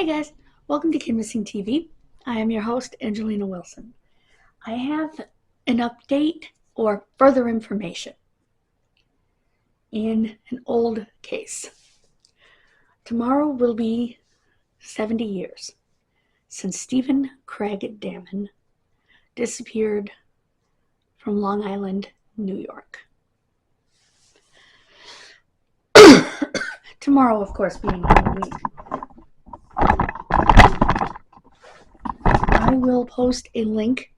Hey guys, welcome to Kidmissing TV. I am your host, Angelina Wilson. I have an update or further information in an old case. Tomorrow will be 70 years since Stephen Craig Damman disappeared from Long Island, New York. Tomorrow, of course, being Halloween. I will post a link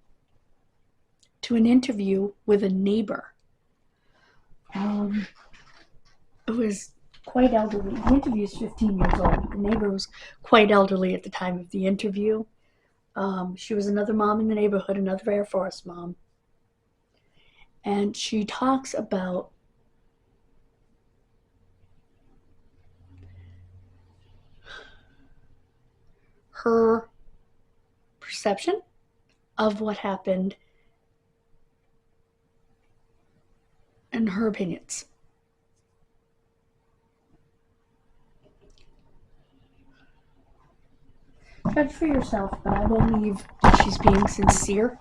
to an interview with a neighbor who was quite elderly. The interview is 15 years old. The neighbor was quite elderly at the time of the interview. She was another mom in the neighborhood, another Air Force mom. And she talks about her perception of what happened and her opinions. Judge for yourself, but I believe that she's being sincere.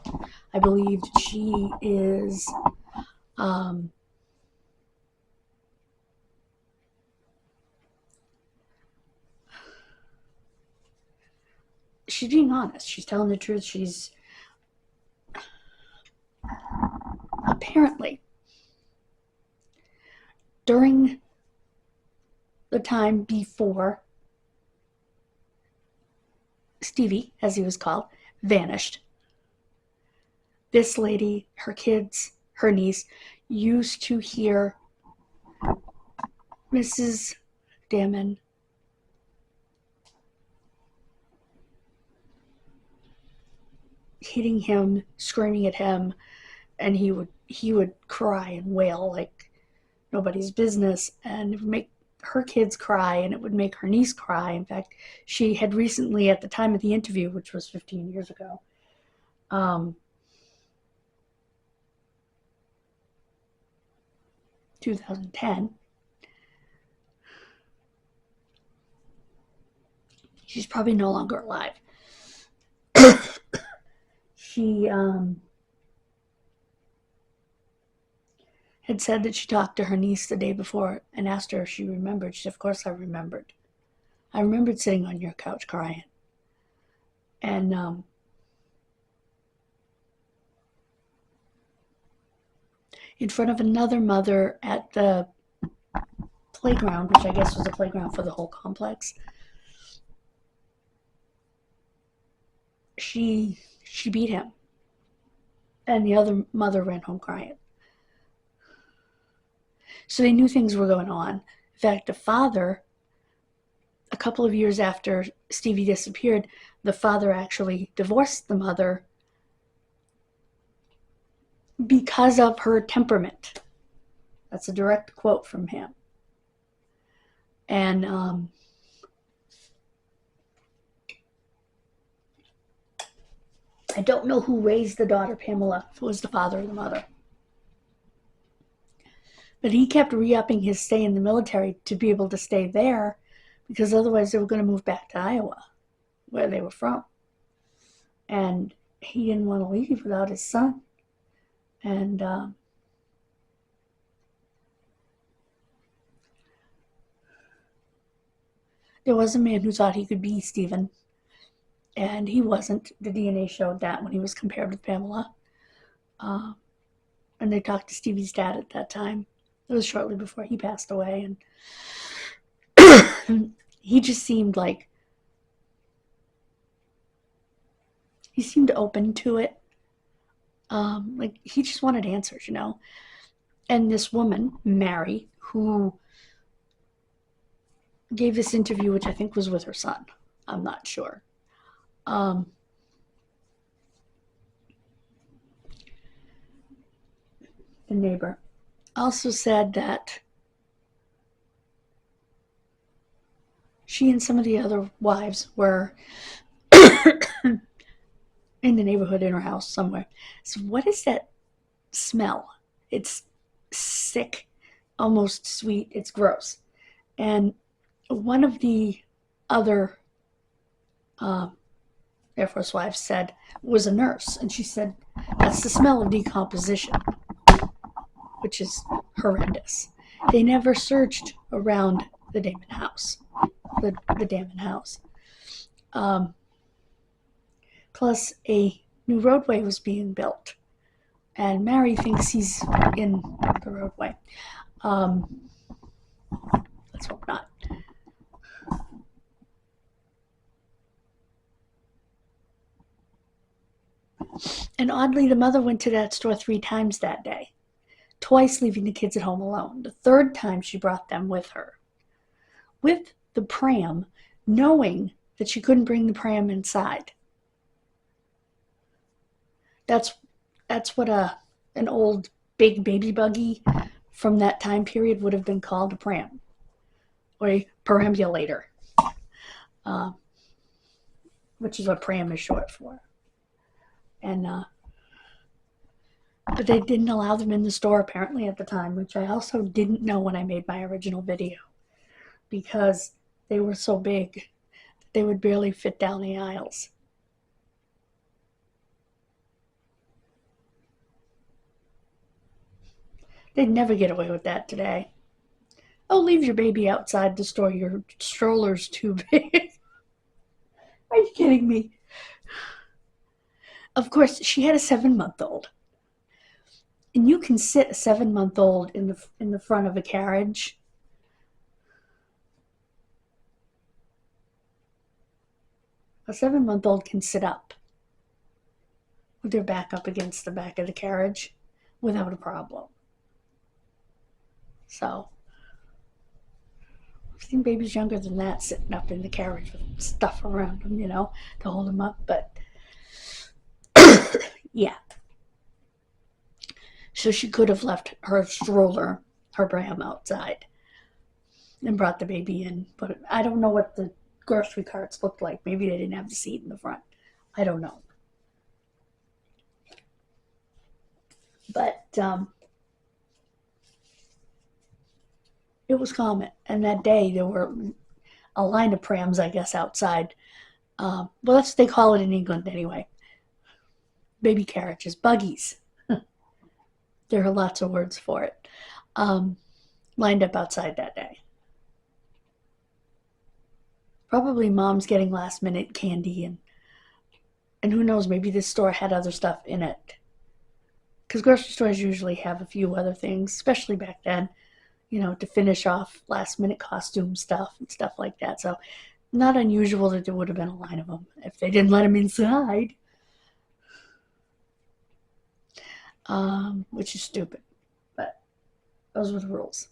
I believe that she is she's being honest. She's telling the truth. She's apparently during the time before Stevie, as he was called, vanished, this lady, her kids, her niece, used to hear Mrs. Damman hitting him, screaming at him, and he would cry and wail like nobody's business, and it would make her kids cry, and it would make her niece cry. In fact, she had recently, at the time of the interview, which was 15 years ago, 2010, she's probably no longer alive. She had said that she talked to her niece the day before and asked her if she remembered. She said, "Of course I remembered. I remembered sitting on your couch crying." And in front of another mother at the playground, which I guess was a playground for the whole complex, she beat him. And the other mother ran home crying. So they knew things were going on. In fact, the father, a couple of years after Stevie disappeared, the father actually divorced the mother because of her temperament. That's a direct quote from him. And I don't know who raised the daughter, Pamela, if it was the father or the mother. But he kept re-upping his stay in the military to be able to stay there, because otherwise they were going to move back to Iowa, where they were from. And he didn't want to leave without his son. And there was a man who thought he could be Stephen, and he wasn't. The DNA showed that when he was compared with Pamela. And they talked to Stevie's dad at that time. It was shortly before he passed away, and he just seemed like he seemed open to it. Like he just wanted answers, you know. And this woman, Mary, who gave this interview, which I think was with her son, I'm not sure. The neighbor also said that she and some of the other wives were in the neighborhood, in her house somewhere. So what is that smell? It's sick, almost sweet. It's gross. And one of the other Air Force wife said, was a nurse. And she said, that's the smell of decomposition, which is horrendous. They never searched around the Damman house. The Damman house. Plus, a new roadway was being built. And Mary thinks he's in the roadway. Let's hope not. And oddly, the mother went to that store 3 times that day, twice leaving the kids at home alone. The third time she brought them with her, with the pram, knowing that she couldn't bring the pram inside. That's what an old big baby buggy from that time period would have been called, a pram, or a perambulator, which is what pram is short for. And but they didn't allow them in the store apparently at the time, which I also didn't know when I made my original video, because they were so big that they would barely fit down the aisles. They'd never get away with that today. Oh, leave your baby outside the store. Your stroller's too big. Are you kidding me? Of course, she had a 7-month-old. And you can sit a 7-month-old in the front of a carriage. A 7-month-old can sit up with their back up against the back of the carriage without a problem. So, I've seen babies younger than that sitting up in the carriage with stuff around them, to hold them up. But, yeah. So she could have left her stroller, her pram, outside and brought the baby in. But I don't know what the grocery carts looked like. Maybe they didn't have the seat in the front. I don't know. But it was common. And that day there were a line of prams, I guess, outside. Well, that's what they call it in England anyway. Baby carriages, buggies. There are lots of words for it. Lined up outside that day. Probably mom's getting last minute candy and who knows, maybe this store had other stuff in it. Because grocery stores usually have a few other things, especially back then, to finish off last minute costume stuff and stuff like that. So not unusual that there would have been a line of them if they didn't let them inside. Which is stupid, but those were the rules.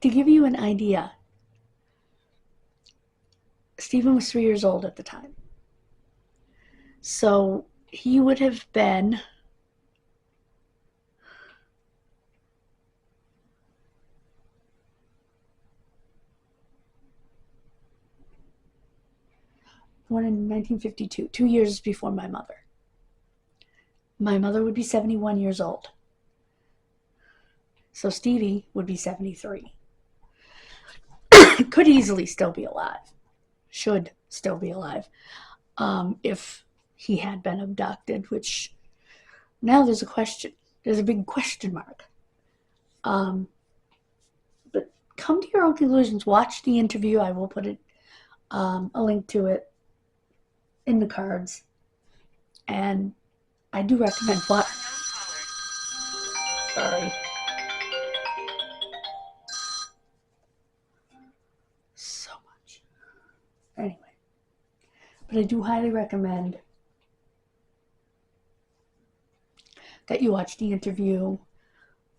To give you an idea, Stephen was 3 years old at the time. So he would have been born in 1952, 2 years before my mother. My mother would be 71 years old. So Stevie would be 73. Could easily still be alive. Should still be alive. If he had been abducted, which now there's a question. There's a big question mark. But come to your own conclusions. Watch the interview. I will put a link to it in the cards. And I do recommend what. Sorry. So much. Anyway. But I do highly recommend that you watch the interview.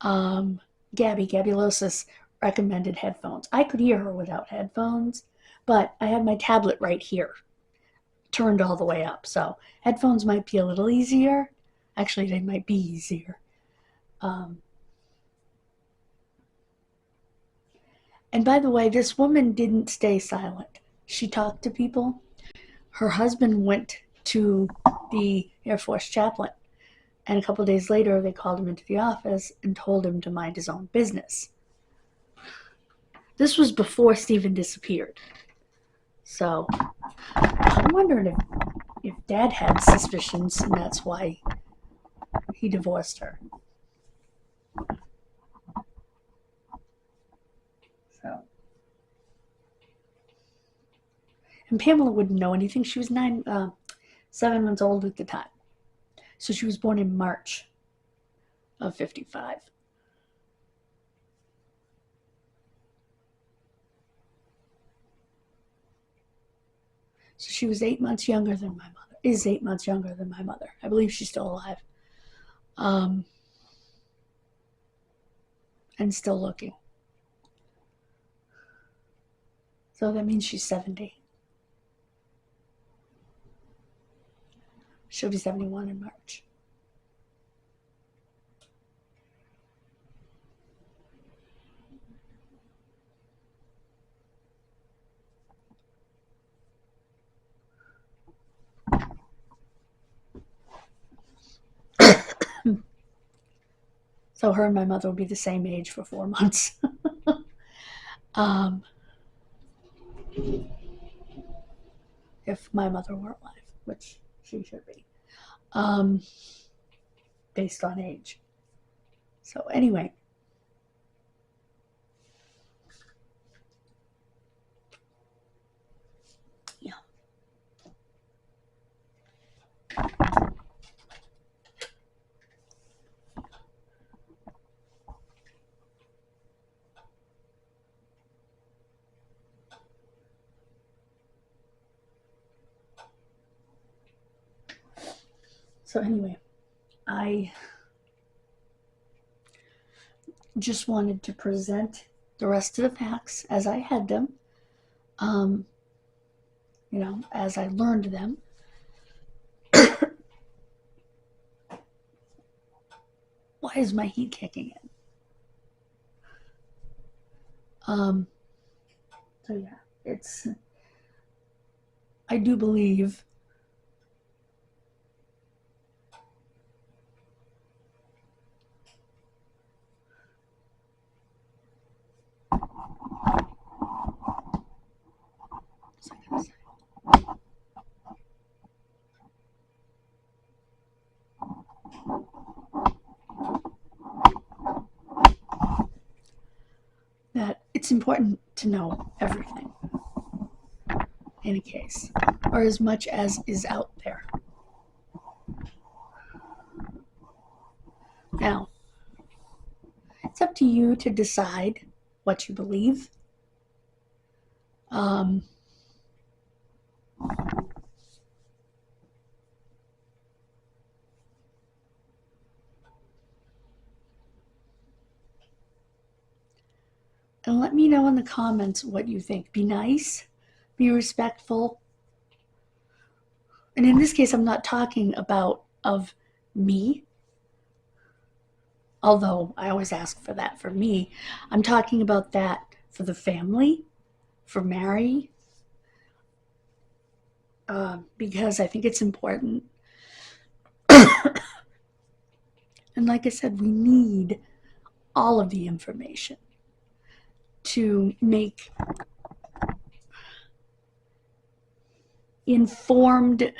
Gabby Losis recommended headphones. I could hear her without headphones, but I had my tablet right here, turned all the way up. So headphones might be a little easier. Actually, they might be easier. And by the way, this woman didn't stay silent. She talked to people. Her husband went to the Air Force chaplain, and a couple of days later, they called him into the office and told him to mind his own business. This was before Stephen disappeared. So I'm wondering if Dad had suspicions and that's why he divorced her. So, and Pamela wouldn't know anything. She was 7 months old at the time. So she was born in March of 55. So she was 8 months younger than my mother. Is 8 months younger than my mother. I believe she's still alive. And still looking. So that means she's 70. She'll be 71 in March. So her and my mother will be the same age for 4 months. If my mother were alive, which she should be, based on age. So anyway, yeah. So anyway, I just wanted to present the rest of the facts as I had them, as I learned them. Why is my heat kicking in? So yeah, I do believe that it's important to know everything in a case, or as much as is out there. Now, it's up to you to decide what you believe. And let me know in the comments what you think. Be nice, be respectful. And in this case, I'm not talking about of me, although I always ask for that for me. I'm talking about that for the family, for Mary, because I think it's important. And like I said, we need all of the information to make informed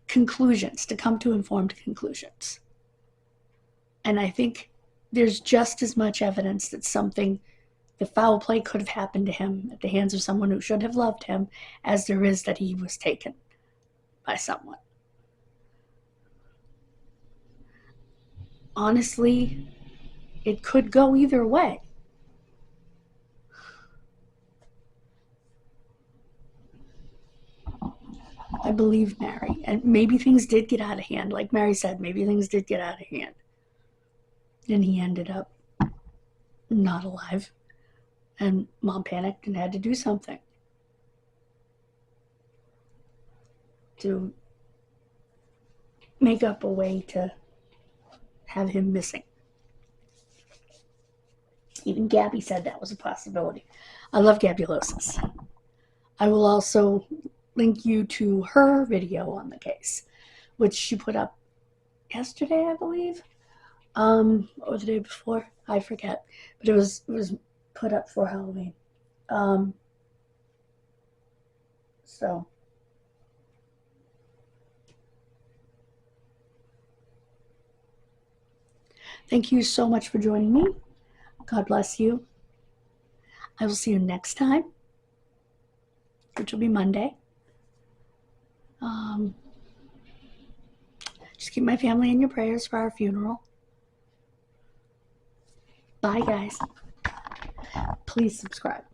conclusions, to come to informed conclusions. And I think there's just as much evidence that the foul play could have happened to him at the hands of someone who should have loved him, as there is that he was taken by someone. Honestly, it could go either way. I believe Mary, and maybe things did get out of hand. Like Mary said, maybe things did get out of hand. And he ended up not alive. And Mom panicked and had to do something to make up a way to have him missing. Even Gabby said that was a possibility. I love gabulosis. I will also link you to her video on the case, which she put up yesterday, I believe, or the day before. I forget, but it was put up for Halloween. Um, so, thank you so much for joining me. God bless you. I will see you next time, which will be Monday. Just keep my family in your prayers for our funeral. Bye, guys. Please subscribe.